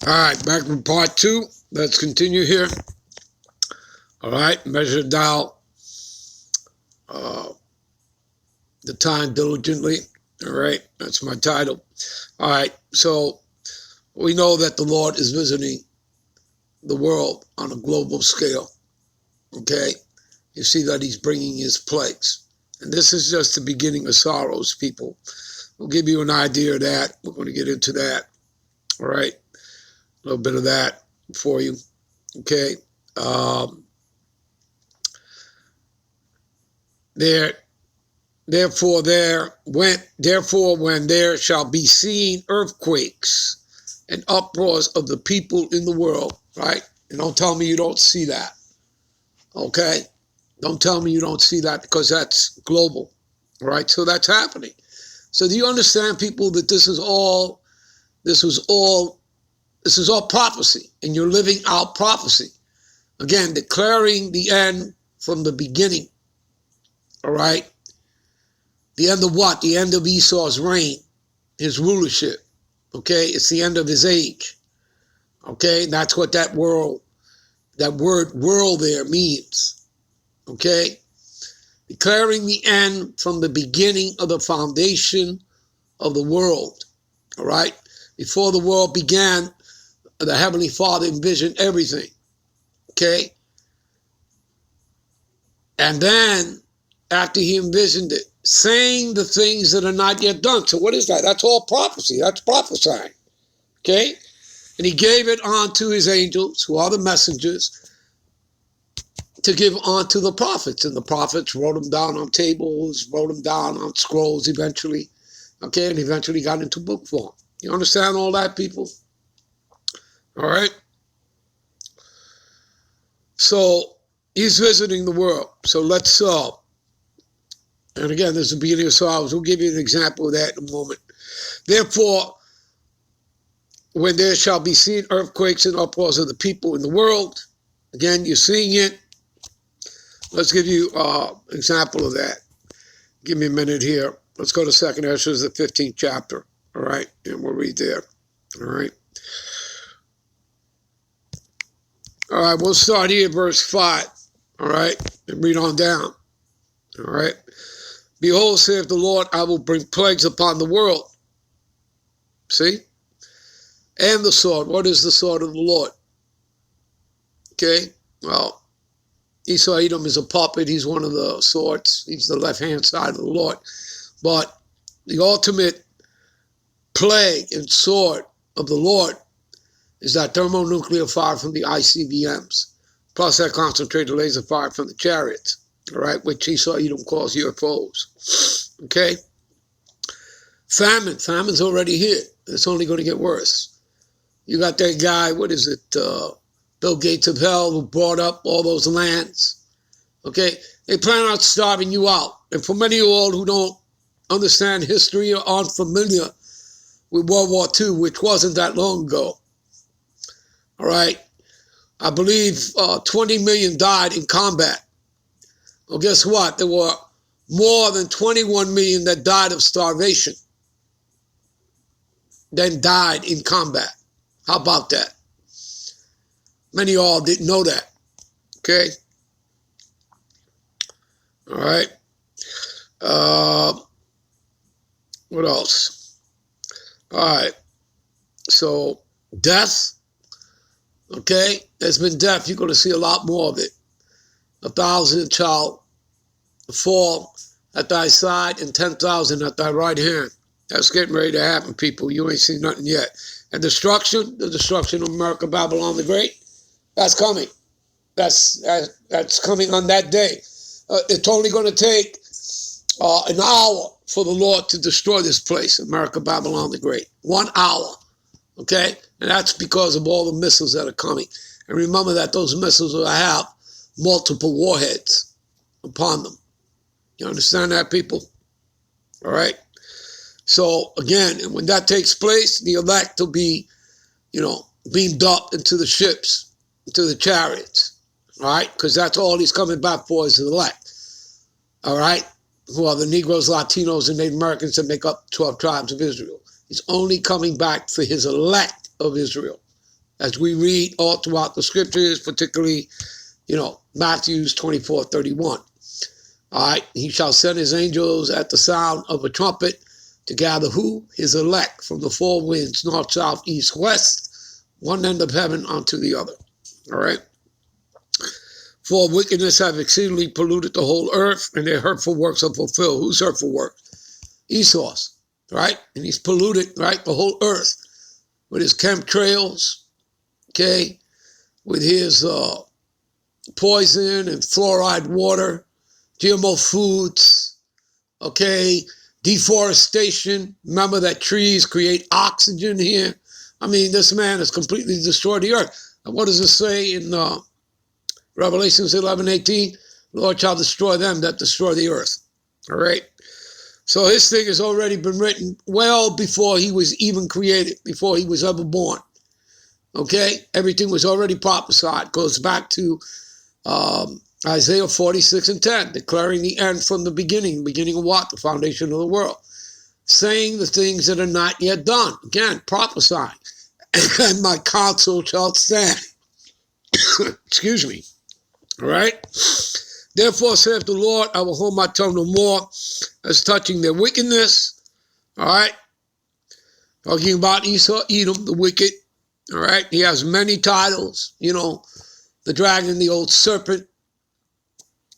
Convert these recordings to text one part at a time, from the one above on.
All right, back with part two. Let's continue here. All right, measure thou uh, the time diligently. All right, that's my title. All right, so we know that the Lord is visiting the world on a global scale. Okay, you see that he's bringing his plagues. And this is just the beginning of sorrows, people. We'll give you an idea of that. We're going to get into that. All right, a little bit of that for you. Okay. Um, there Therefore, when there shall be seen earthquakes and uproars of the people in the world, right? And don't tell me you don't see that, okay? Don't tell me you don't see that, because that's global, right? So that's happening. So do you understand, people, that this is all prophecy, and you're living out prophecy. Again, declaring the end from the beginning, all right? The end of what? The end of Esau's reign, his rulership. Okay, it's the end of his age. Okay, that's what that word world there means. Okay, declaring the end from the beginning of the foundation of the world. All right, before the world began, the Heavenly Father envisioned everything. Okay, and then after he envisioned it, saying the things that are not yet done. So what is that? That's all prophecy. That's prophesying. Okay? And he gave it unto his angels, who are the messengers, to give unto the prophets. And the prophets wrote them down on tables, wrote them down on scrolls eventually. Okay? And eventually got into book form. You understand all that, people? All right? So he's visiting the world. So let's and again, this is the beginning of sorrows. We'll give you an example of that in a moment. Therefore, when there shall be seen earthquakes and uproars of the people in the world, again, you're seeing it. Let's give you an example of that. Give me a minute here. Let's go to 2nd Ezra, the 15th chapter. All right, and we'll read there. All right. All right, we'll start here, verse 5. All right, and read on down. All right. Behold, saith the Lord, I will bring plagues upon the world. See? And the sword. What is the sword of the Lord? Okay, well, Esau Edom is a puppet. He's one of the swords. He's the left-hand side of the Lord. But the ultimate plague and sword of the Lord is that thermonuclear fire from the ICBMs, plus that concentrated laser fire from the chariots, all right, which Esau Edom calls UFOs. Okay? Famine's already here. It's only going to get worse. You got that guy, what is it, Bill Gates of hell, who brought up all those lands. Okay? They plan on starving you out. And for many of you all who don't understand history or aren't familiar with World War II, which wasn't that long ago, all right, I believe 20 million died in combat. Well, guess what? There were more than 21 million that died of starvation, then died in combat. How about that? Many of y'all didn't know that. Okay? All right. What else? All right. So, death. Okay? There's been death. You're going to see a lot more of it. 1,000 shall fall at thy side and 10,000 at thy right hand. That's getting ready to happen, people. You ain't seen nothing yet. And the destruction of America, Babylon the Great, that's coming. That's coming on that day. It's only going to take an hour for the Lord to destroy this place, America, Babylon the Great. 1 hour, okay? And that's because of all the missiles that are coming. And remember that those missiles will have multiple warheads upon them. You understand that, people? All right? So, again, and when that takes place, the elect will be, beamed up into the ships, into the chariots, all right? Because that's all he's coming back for is the elect, all right? Who are the Negroes, Latinos, and Native Americans that make up 12 tribes of Israel. He's only coming back for his elect of Israel, as we read all throughout the scriptures, particularly, Matthew 24:31. All right, he shall send his angels at the sound of a trumpet to gather who? His elect from the four winds, north, south, east, west, one end of heaven unto the other. All right. For wickedness have exceedingly polluted the whole earth, and their hurtful works are fulfilled. Whose hurtful work? Esau's, right? And he's polluted, right, the whole earth with his chemtrails, okay, with his poison and fluoride water, GMO foods, okay, deforestation. Remember that trees create oxygen here. I mean, this man has completely destroyed the earth. And what does it say in Revelations 11:18? The Lord shall destroy them that destroy the earth. All right. So his thing has already been written well before he was even created, before he was ever born. Okay? Everything was already prophesied. Goes back to Isaiah 46:10, declaring the end from the beginning. Beginning of what? The foundation of the world. Saying the things that are not yet done. Again, prophesying. And my counsel shall stand. Excuse me. All right? Therefore, saith the Lord, I will hold my tongue no more as touching their wickedness. All right? Talking about Esau, Edom, the wicked. All right? He has many titles. The dragon, the old serpent.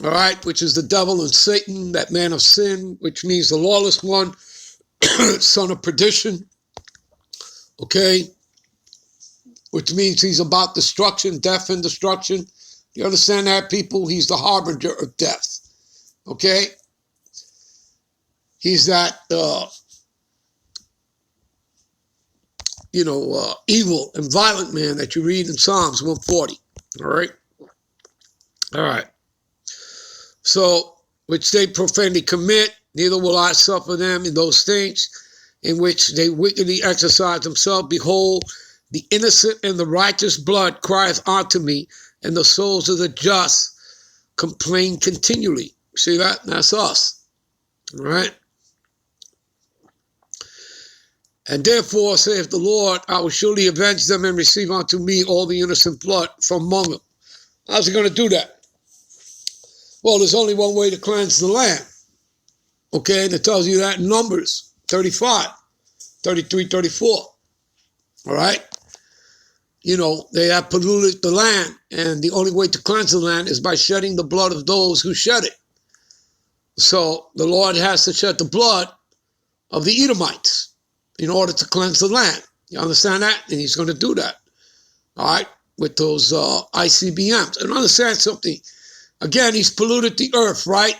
All right? Which is the devil and Satan, that man of sin, which means the lawless one, son of perdition. Okay? Which means he's about destruction, death and destruction. You understand that, people? He's the harbinger of death. Okay? He's that, evil and violent man that you read in Psalms 140. All right? All right. So, which they profanely commit, neither will I suffer them in those things in which they wickedly exercise themselves. Behold, the innocent and the righteous blood crieth unto me, and the souls of the just complain continually. See that? That's us. All right? And therefore, saith the Lord, I will surely avenge them and receive unto me all the innocent blood from among them. How's he going to do that? Well, there's only one way to cleanse the land. Okay? And it tells you that in Numbers 35, 33, 34. All right? They have polluted the land, and the only way to cleanse the land is by shedding the blood of those who shed it. So the Lord has to shed the blood of the Edomites in order to cleanse the land. You understand that? And he's going to do that, all right, with those ICBMs. And understand something. Again, he's polluted the earth, right?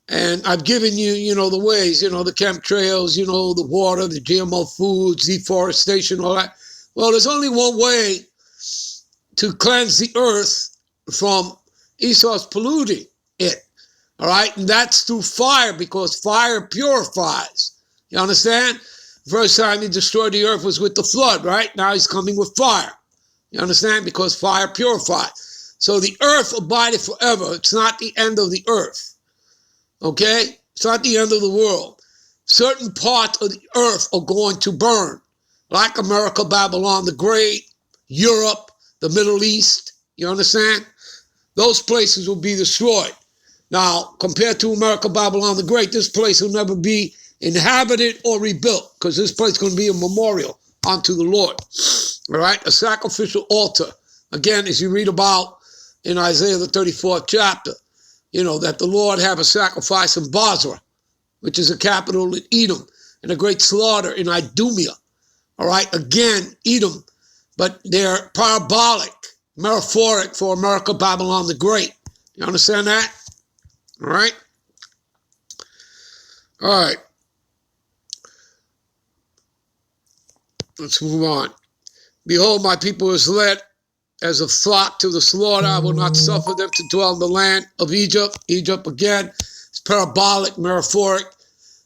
And I've given you, the ways, the chemtrails, the water, the GMO foods, deforestation, all that. Well, there's only one way to cleanse the earth from Esau's polluting it, all right? And that's through fire, because fire purifies. You understand? First time he destroyed the earth was with the flood, right? Now he's coming with fire. You understand? Because fire purifies. So the earth abideth forever. It's not the end of the earth, okay? It's not the end of the world. Certain parts of the earth are going to burn. Like America, Babylon the Great, Europe, the Middle East, you understand? Those places will be destroyed. Now, compared to America, Babylon the Great, this place will never be inhabited or rebuilt, because this place is going to be a memorial unto the Lord. All right? A sacrificial altar. Again, as you read about in Isaiah the 34th chapter, that the Lord have a sacrifice in Basra, which is a capital in Edom, and a great slaughter in Idumea. All right, again, Edom, but they're parabolic, metaphoric for America, Babylon the Great. You understand that? All right? All right. Let's move on. Behold, my people is led as a flock to the slaughter. I will not suffer them to dwell in the land of Egypt. Egypt, again, is parabolic, metaphoric,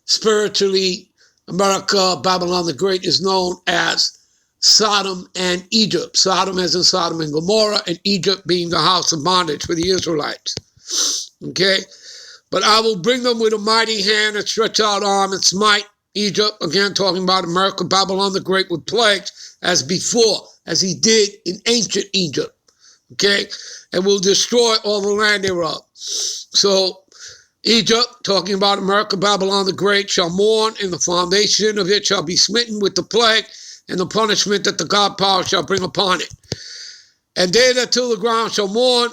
spiritually. America, Babylon the Great, is known as Sodom and Egypt. Sodom as in Sodom and Gomorrah, and Egypt being the house of bondage for the Israelites. Okay? But I will bring them with a mighty hand and stretch out arm and smite Egypt. Again, talking about America, Babylon the Great, with plagues as before. as he did in ancient Egypt, okay? And will destroy all the land thereof. So Egypt, talking about America, Babylon the Great, shall mourn, and the foundation of it shall be smitten with the plague and the punishment that the God power shall bring upon it. And they that till the ground shall mourn,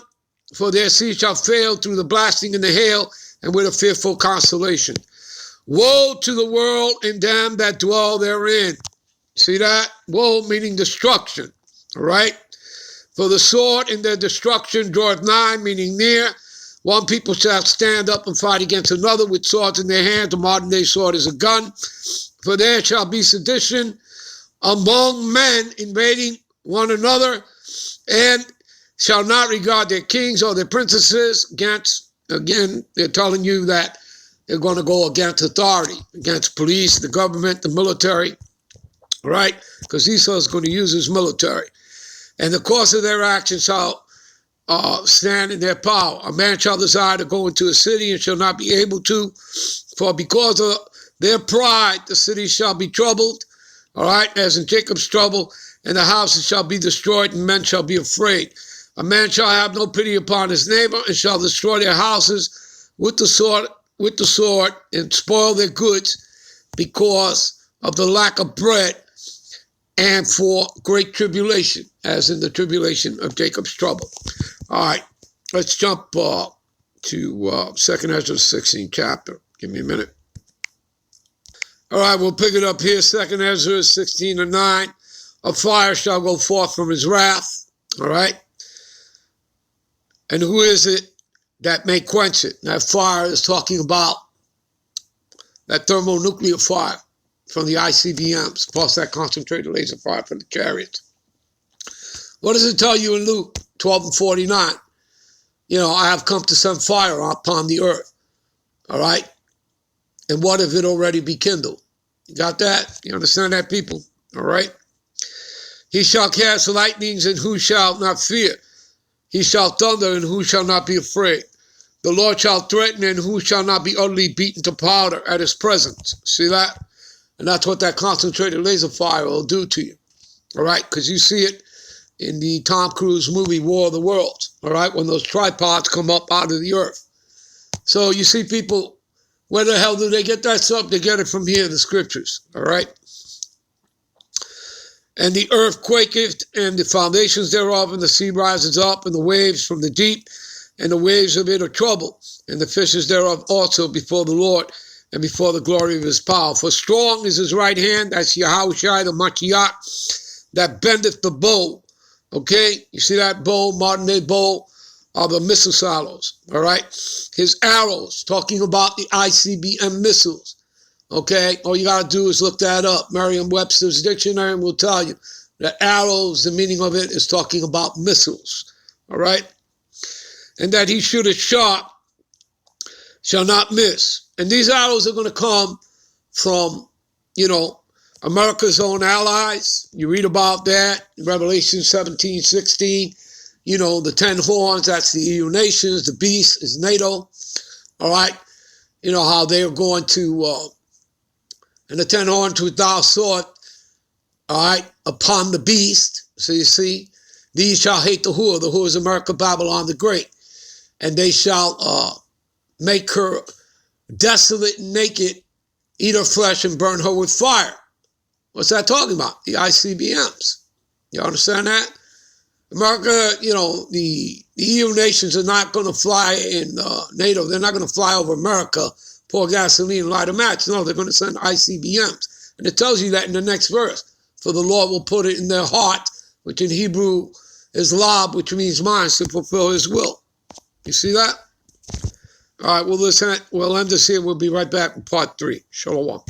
for their seed shall fail through the blasting and the hail, and with a fearful consolation. Woe to the world and them that dwell therein. See that? Woe meaning destruction, all right? For the sword in their destruction draweth nigh, meaning near. One people shall stand up and fight against another with swords in their hands. The modern day sword is a gun. For there shall be sedition among men, invading one another, and shall not regard their kings or their princesses. Against, again, they're telling you that they're going to go against authority, against police, the government, the military, right? Because Esau is going to use his military. And the course of their action shall stand in their power. A man shall desire to go into a city and shall not be able to, for because of their pride, the city shall be troubled, all right, as in Jacob's trouble, and the houses shall be destroyed, and men shall be afraid. A man shall have no pity upon his neighbor, and shall destroy their houses with the sword, and spoil their goods because of the lack of bread, and for great tribulation, as in the tribulation of Jacob's trouble. All right, let's jump to 2nd Ezra 16th chapter. Give me a minute. All right, we'll pick it up here, 2nd Ezra 16:9. A fire shall go forth from his wrath, all right? And who is it that may quench it? That fire is talking about that thermonuclear fire from the ICBMs, plus that concentrated laser fire from the chariots. What does it tell you in Luke 12:49? You know, I have come to send fire upon the earth, all right? And what if it already be kindled? You got that? You understand that, people? All right? He shall cast lightnings, and who shall not fear? He shall thunder, and who shall not be afraid? The Lord shall threaten, and who shall not be utterly beaten to powder at his presence? See that? And that's what that concentrated laser fire will do to you. All right? Because you see it in the Tom Cruise movie, War of the Worlds. All right? When those tripods come up out of the earth. So you see, people, where the hell do they get that stuff? They get it from here, the scriptures. All right? And the earth quaketh, and the foundations thereof, and the sea rises up, and the waves from the deep, and the waves of it are troubled, and the fishes thereof also before the Lord, and before the glory of his power. For strong is his right hand, that's Yahushua the Mashiach, that bendeth the bow. Okay, you see that bow, modern day bow, are the missile silos, all right? His arrows, talking about the ICBM missiles. Okay, all you got to do is look that up. Merriam-Webster's dictionary will tell you that arrows, the meaning of it is talking about missiles, all right? And that he shooteth sharp shall not miss. And these arrows are going to come from, you know, America's own allies. You read about that in Revelation 17:16. You know, the 10 horns, that's the EU nations. The beast is NATO, all right? You know, how they are going to... and the 10 horns which thou sawest, all right, upon the beast. So you see, these shall hate the whore is America, Babylon the Great. And they shall make her desolate and naked, eat her flesh, and burn her with fire. What's that talking about? The ICBMs. You understand that? America, you know, the EU nations are not going to fly in NATO. They're not going to fly over America, pour gasoline, and light a match. No, they're going to send ICBMs. And it tells you that in the next verse. For the Lord will put it in their heart, which in Hebrew is lab, which means minds, to fulfill his will. You see that? All right, well, listen, we'll end this here. We'll be right back with part 3. Shalom.